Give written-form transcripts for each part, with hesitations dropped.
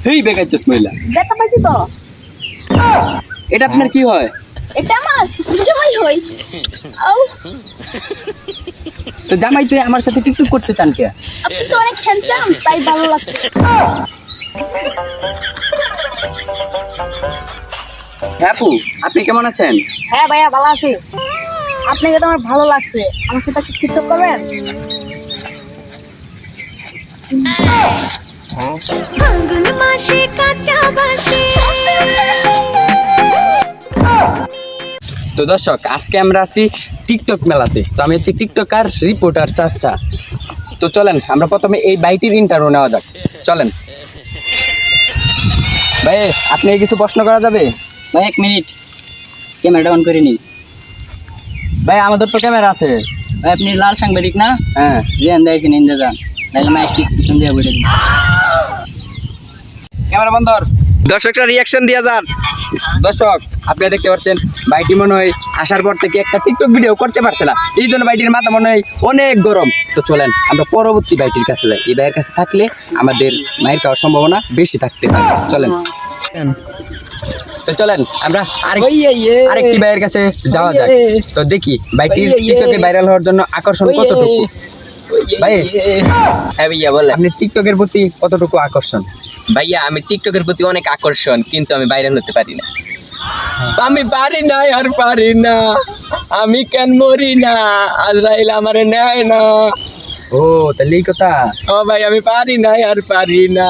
হেই বেকাচ্চত মহিলা, দেখা পাইছি তো। এটা আপনার কি হয়? এটা আমার জামাই হই। আও তো জামাই তো আমার সাথে টিকটক করতে চান কে? আপনি তো অনেক হ্যান্ডসাম, তাই ভালো লাগছে। হ্যাঁ আপু, আপনি কেমন আছেন? হ্যাঁ ভাইয়া ভালো আছি। আপনাকে তো আমার ভালো লাগছে, আমার সাথে একটু টিকটক করবেন? ফাল্গুন মাসে কাঁচা বাসে। তো দর্শক, আজকে আমরা আছি টিকটক মেলাতে। তো আমি হচ্ছে টিকটকার রিপোর্টার চাচা। তো চলেন আমরা প্রথমে এই বাইটির ইন্টারভিউ নেওয়া যাক। চলেন ভাই, আপনি কিছু প্রশ্ন করা যাবে? ভাই এক মিনিট, ক্যামেরাটা অন করে নিই। ভাই আমাদের তো ক্যামেরা আছে। ভাই আপনি লাল সাংবাদিক না? হ্যাঁ, যেন দেখেন ইন্দে যান, তাহলে মাইক ঠিক পিছন দিয়ে বলে দিন। ক্যামেরা বন্ধ কর। দর্শকটা রিয়াকশন দিয়া যান। দর্শক, আপনারা দেখতে পাচ্ছেন ভাইটি মনে হয় আসার পর থেকে একটা টিকটক ভিডিও করতে পারছে না, এই জন্য ভাইটির মাথা মনে হয় অনেক গরম। তো চলেন আমরা পরবর্তী ভাইটির কাছে যাই। এই ভাইয়ের কাছে থাকলে আমাদের মায়ের খাওয়ার সম্ভাবনা বেশি থাকতে পারে। চলেন তো চলেন আমরা আরেকটি ভাইয়ের কাছে যাওয়া যাক। তো দেখি ভাইটির টিকটকে ভাইরাল হওয়ার জন্য আকর্ষণ কতটুকু। ভাই, হ্যাঁ ভাইয়া বলেন। আপনি টিকটকের প্রতি কতটুকু আকর্ষণ? ভাইয়া আমি টিকটকের প্রতি অনেক আকর্ষণ, কিন্তু আমি ভাইরাল হতে পারি না। আমি পারি না, আর পারি না, আমি কেন মরি না, আজরাইল আমারে নেয় না। ও তাহলে এই কথা। ও ভাই আমি পারি না, আর পারি না।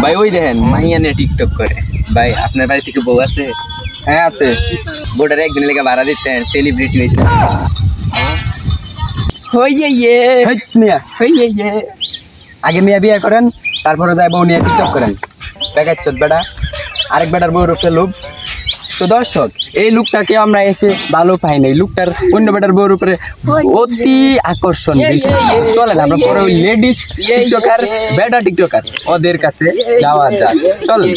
ভাই ওই দেখেন মাইয়া নিয়ে টিকটক করে। ভাই আপনার বাড়ি থেকে বউ আছে? হ্যাঁ আছে। বউটারে একদিনের লেগে ভাড়া দিতেন, সেলিব্রিটি হইতেন। হেইট মিয়া, আগে মিয়া বিয়ে করেন, তারপরে যাই বউ নিয়ে টিকটক করেন। দেখাচ্ছত বেটা, আরেক বেটার বউর উপরে লোক। তো দর্শক, এই লুকটাকে আমরা এসে ভালো পাই নাই, লুকটার অন্য বেটার বউর উপরে অতি আকর্ষণ বেশি। চলেন আমরা পরে ওই লেডিস টিকটকার, বেটা টিকটকার ওদের কাছে যাওয়া যাক। চলেন।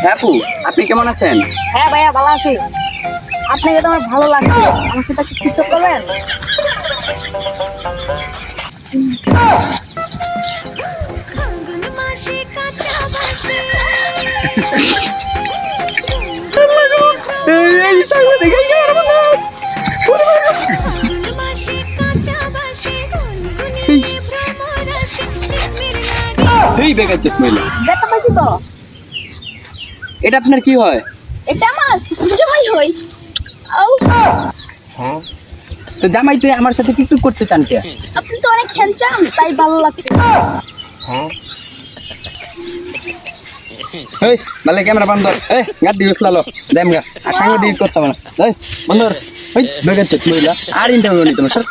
হ্যাঁ আপু, আপনি কেমন আছেন? হ্যাঁ ভাইয়া ভালো আছি। আপনাকে তো আমার ভালো লাগছে, আমার সাথে একটু টিকটক করবেন? ফাল্গুন মাসে কাঁচা বাসে। ফাল্গুন মাসে কাঁচা বাসে, গুনগুনিয়ে ভ্রমরাসে, প্রেমের লাগে। এই বেকাচ্চত মহিলা, দেখা পাইছি তো। এটা আপনার কি হয়? এটা আমার জামাই হই। আও তো জামাই তো আমার সাথে টিকটক করতে চান কে? আপনি তো অনেক হ্যান্ডসাম, তাই ভালো লাগছে। এই ভালো ক্যামেরা বন্ধ। এই গাড়ি উছলালো দেম গা, আর সাংবাদিক করতে হবে না। এই বন্ধ। এই বেকাচ্চত মহিলা, আর ইন্টারভিউ নিতে না স্যার।